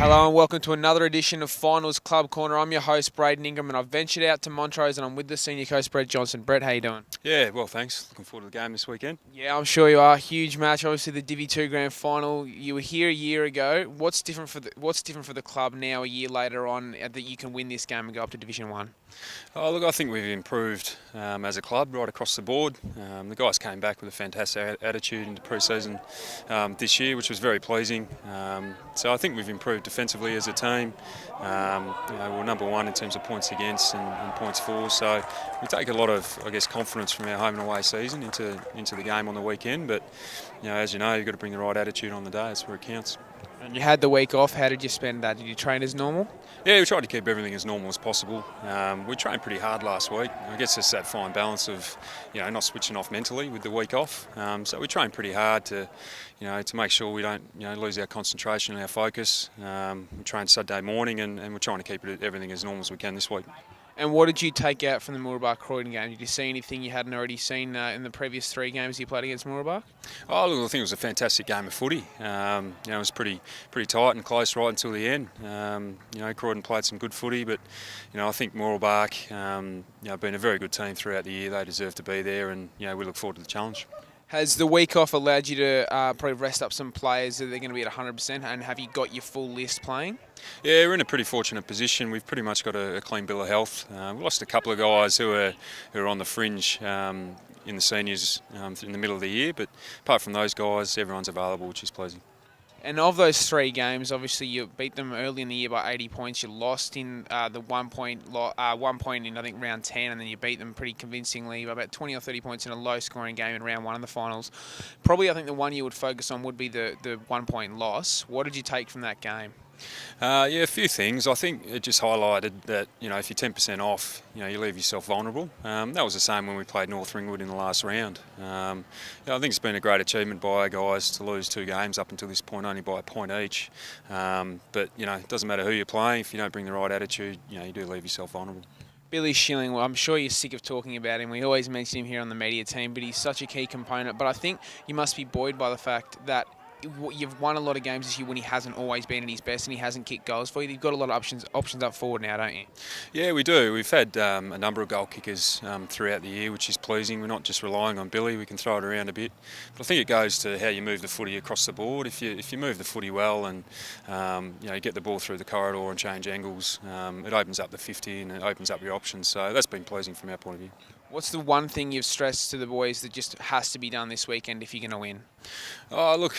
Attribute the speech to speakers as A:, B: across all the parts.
A: Hello and welcome to another edition of Finals Club Corner. I'm your host, Braden Ingram, and I've ventured out to Montrose and I'm with the senior coach, Brett Johnson. Brett, how you doing?
B: Yeah, well, thanks. Looking forward to the game this weekend.
A: Yeah, I'm sure you are. Huge match, obviously the Divi 2 Grand Final. You were here a year ago. What's different for the club now, a year later on, that you can win this game and go up to Division 1?
B: Oh, look, I think we've improved as a club right across the board. The guys came back with a fantastic attitude into pre-season this year, which was very pleasing. So I think we've improved defensively as a team. We're number one in terms of points against and points for. So we take a lot of, confidence from our home and away season into the game on the weekend. But as you know, you've got to bring the right attitude on the day. That's where it counts.
A: And you had the week off. How did you spend that? Did you train as normal?
B: Yeah, we tried to keep everything as normal as possible. We trained pretty hard last week. I guess it's that fine balance of, not switching off mentally with the week off. So we trained pretty hard to make sure we don't, lose our concentration and our focus. We trained Saturday morning and we're trying to keep everything as normal as we can this week.
A: And what did you take out from the Mooroolbark Croydon game? Did you see anything you hadn't already seen in the previous 3 games you played against Mooroolbark?
B: Oh, look, I think it was a fantastic game of footy. It was pretty tight and close right until the end. Croydon played some good footy, but I think Mooroolbark, been a very good team throughout the year. They deserve to be there, and we look forward to the challenge.
A: Has the week off allowed you to probably rest up some players that they're going to be at 100%, and have you got your full list playing?
B: Yeah, we're in a pretty fortunate position. We've pretty much got a clean bill of health. We lost a couple of guys who are on the fringe in the seniors in the middle of the year, but apart from those guys, everyone's available, which is pleasing.
A: And of those 3 games, obviously you beat them early in the year by 80 points. You lost in the 1 point in, I think, round 10, and then you beat them pretty convincingly by about 20 or 30 points in a low-scoring game in round 1 of the finals. Probably, I think the one you would focus on would be the 1 point loss. What did you take from that game?
B: A few things. I think it just highlighted that, if you're 10% off, you leave yourself vulnerable. That was the same when we played North Ringwood in the last round. I think it's been a great achievement by our guys to lose 2 games up until this point, only by a point each. But it doesn't matter who you're playing. If you don't bring the right attitude, you do leave yourself vulnerable.
A: Billy Schilling, well, I'm sure you're sick of talking about him. We always mention him here on the media team, but he's such a key component. But I think you must be buoyed by the fact that you've won a lot of games this year when he hasn't always been at his best and he hasn't kicked goals for you. You've got a lot of options up forward now, don't you? Yeah,
B: we do. We've had a number of goal kickers throughout the year, which is pleasing. We're not just relying on Billy. We can throw it around a bit. But I think it goes to how you move the footy across the board. If you move the footy well and you get the ball through the corridor and change angles, it opens up the 50 and it opens up your options. So that's been pleasing from our point of view.
A: What's the one thing you've stressed to the boys that just has to be done this weekend if you're going to win?
B: Oh, look,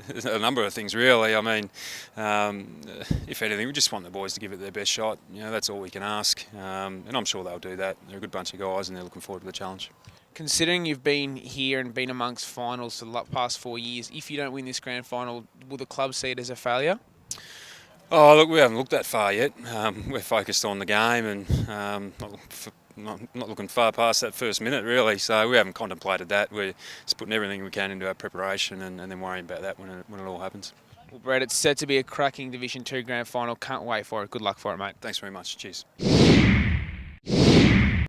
B: there's a number of things really. I mean, if anything, we just want the boys to give it their best shot. That's all we can ask, and I'm sure they'll do that. They're a good bunch of guys, and they're looking forward to the challenge.
A: Considering you've been here and been amongst finals for the past 4 years, if you don't win this grand final, will the club see it as a failure?
B: Oh, look, we haven't looked that far yet. We're focused on the game and not looking far past that first minute, really. So we haven't contemplated that. We're just putting everything we can into our preparation and then worrying about that when it all happens.
A: Well, Brett, it's set to be a cracking Division 2 grand final. Can't wait for it. Good luck for it, mate.
B: Thanks very much. Cheers.